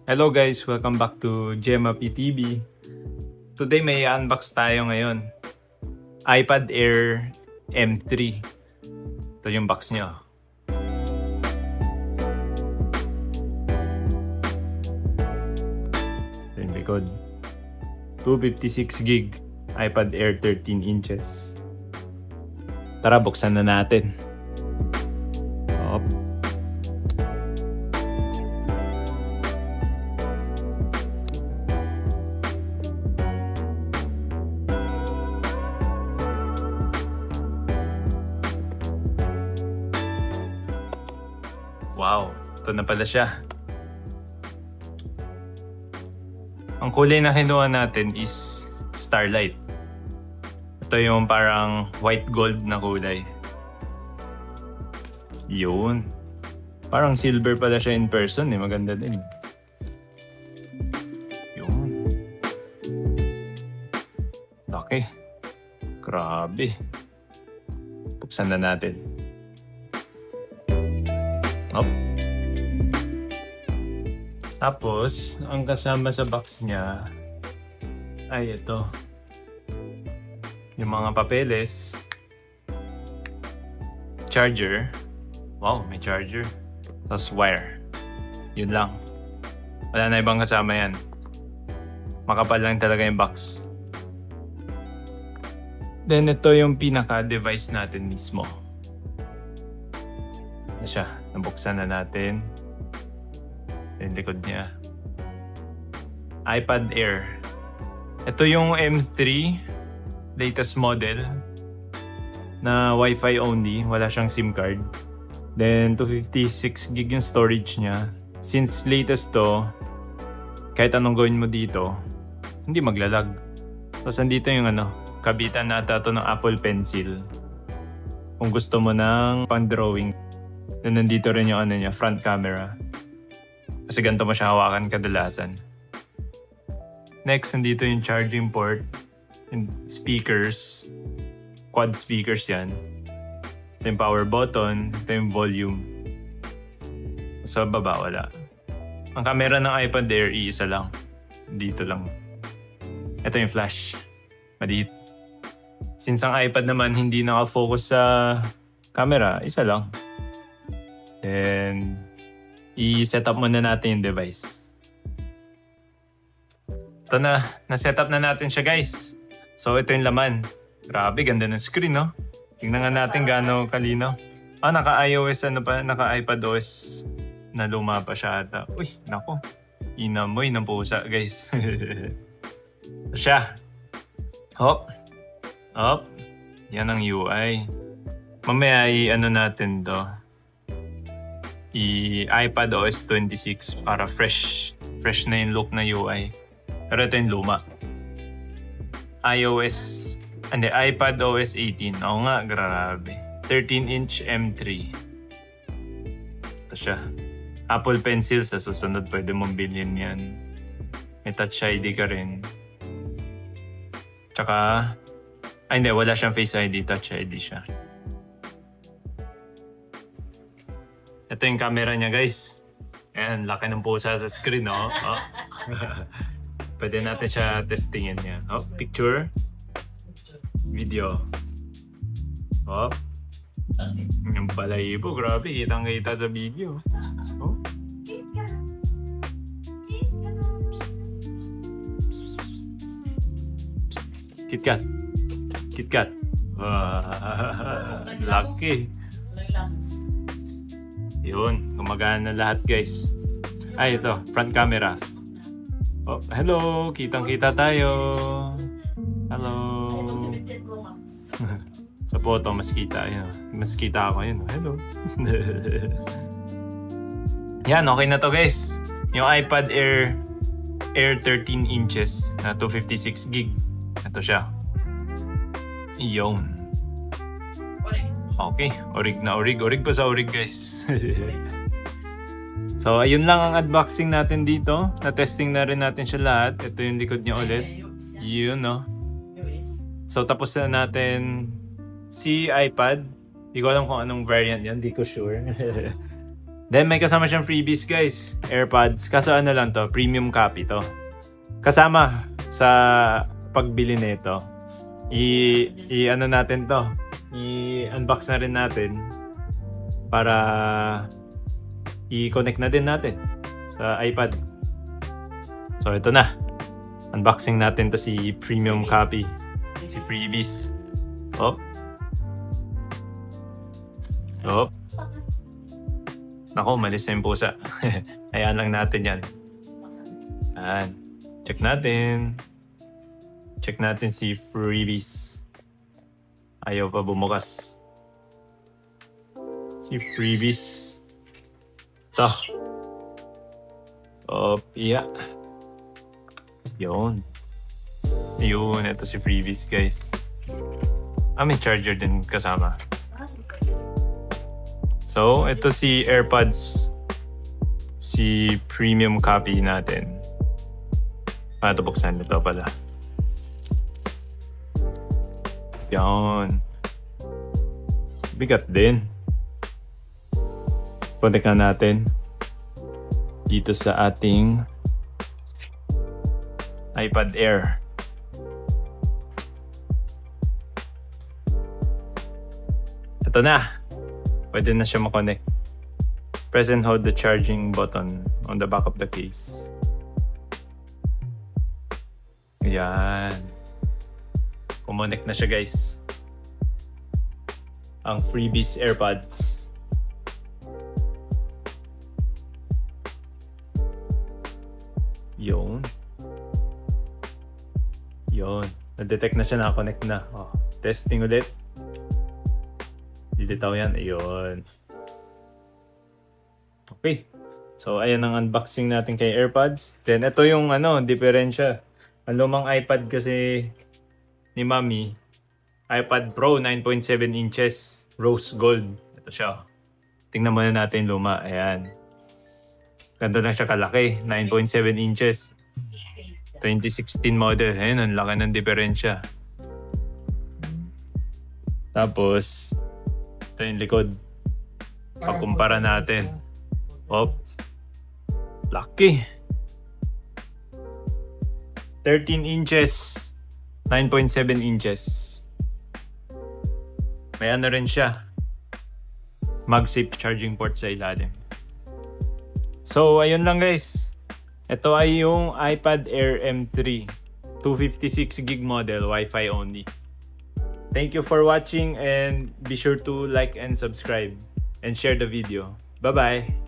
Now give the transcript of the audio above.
Hello guys! Welcome back to Gemma PTV. Today may unbox tayo ngayon. iPad Air M3. Ito yung box niya. Ito yung likod. 256 gig iPad Air 13 inches. Tara, buksan na natin. Op. Wow, ito na pala siya. Ang kulay na kinuha natin is Starlight. Ito yung parang white gold na kulay. Yun. Parang silver pala siya in person eh. Maganda din. Yun. Okay. Grabe. Buksan na natin. Up. Tapos, ang kasama sa box niya ay ito. Yung mga papeles. Charger. Wow, may charger. Tapos wire. Yun lang. Wala na ibang kasama yan. Makapal lang talaga yung box. Then ito yung pinaka-device natin mismo. Na siya. Nabuksan na natin. Yung likod niya. iPad Air. Ito yung M3. Latest model. Na Wi-Fi only. Wala siyang SIM card. Then 256 gig yung storage niya. Since latest to, kahit anong gawin mo dito, hindi maglalag. Tapos andito yung kabitan na ata to ng Apple Pencil. Kung gusto mo ng pang-drawing. Then nandito rin yung niya, front camera. Kasi ganito mo siya hawakan kadalasan. Next, nandito yung charging port. And speakers. Quad speakers yan. Ito yung power button. Ito yung volume. Sa baba, wala. Ang camera ng iPad Air, iisa lang. Dito lang. Ito yung flash. Maliit. Since ang iPad naman hindi nakafocus sa camera, isa lang. Then, i-set up muna natin yung device. Ito na. Na-set up na natin siya, guys. So, ito yung laman. Grabe, ganda ng screen, no? Tingnan nga natin gaano kalino. Naka-iOS, naka-iPad OS na luma pa siya ata. Uy, nako. Inamoy ng pusa, guys. Ito siya. Hop. Hop. Yan ang UI. Mamaya natin to. iPad OS 26 para fresh na yung look na UI. Pero ito yung luma. iPad OS 18. Oo nga, grabe. 13-inch M3. Ito siya. Apple Pencil sa susunod pwede mong bilhin yan. May Touch ID ka rin. Tsaka, hindi, wala siyang Face ID. Touch ID siya. Ito yung camera niya, guys. Ayan, laki ng pusa sa screen, no? Oh. Pwede natin siya testingin niya. Oh, picture. Video. Oh. Yung balahibo, grabe. Kitang-kita sa video. Oh. KitKat. KitKat. Lucky. Yun, gumagana na lahat, guys. Ay, ito, front camera. Oh, hello, kitang-kita tayo. Hello. Sa photo, mas kita. Yun. Mas kita ako yun. Hello. Yan, okay na to, guys. Yung iPad Air 13 inches na 256 gig. Ito siya. Yun. Okay, orig na orig. Orig pa sa orig, guys. So, ayun lang ang unboxing natin dito. Na-testing na rin natin siya lahat. Ito yung likod niya ulit. Yun, no? So, tapos na natin si iPad. Hindi ko alam kung anong variant yan. Hindi ko sure. Then may kasama siyang freebies guys, AirPods. Kaso ano lang to, premium copy to. Kasama sa pagbili nito, ano natin to, i-unbox na rin natin para i-connect na din natin sa iPad. So ito na, unboxing natin to si premium copy, si freebies. Op. Nako, malis na yung pusa. Ayan lang natin yan. Ayan. Check natin. Check natin si freebies. Ayaw pa bumukas. Si freebies. Ito. Yeah. Yun. Yun, ito si freebies guys. May charger din kasama. So, ito si AirPods. Si premium copy natin. Ito buksan ito pala. Yan. Bigat din. Connect na natin dito sa ating iPad Air. Ito na. Pwede na siya makonect. Press and hold the charging button on the back of the case. Ayan. Kumonect na siya guys. Ang freebies AirPods. Yun. Na-detect na siya, naka-connect na. Testing ulit. Dilitaw yan. Ayun. Okay. So, ayan ang unboxing natin kay AirPods. Then, ito yung diferensya. Ang lumang iPad kasi ni Mami, iPad Pro 9.7 inches, rose gold. Ito siya. Tingnan muna natin luma. Ayan. Ganda lang siya kalaki. 9.7 inches. 2016 model. Ayan, ang laki ng diferensya. Tapos, ito yung likod. Pagkumpara natin. Laki. 13 inches. 9.7 inches. May ano rin siya. MagSafe charging port sa ilalim. So, ayun lang guys. Ito ay yung iPad Air M3. 256GB model, Wi-Fi only. Thank you for watching and be sure to like and subscribe and share the video. Bye-bye!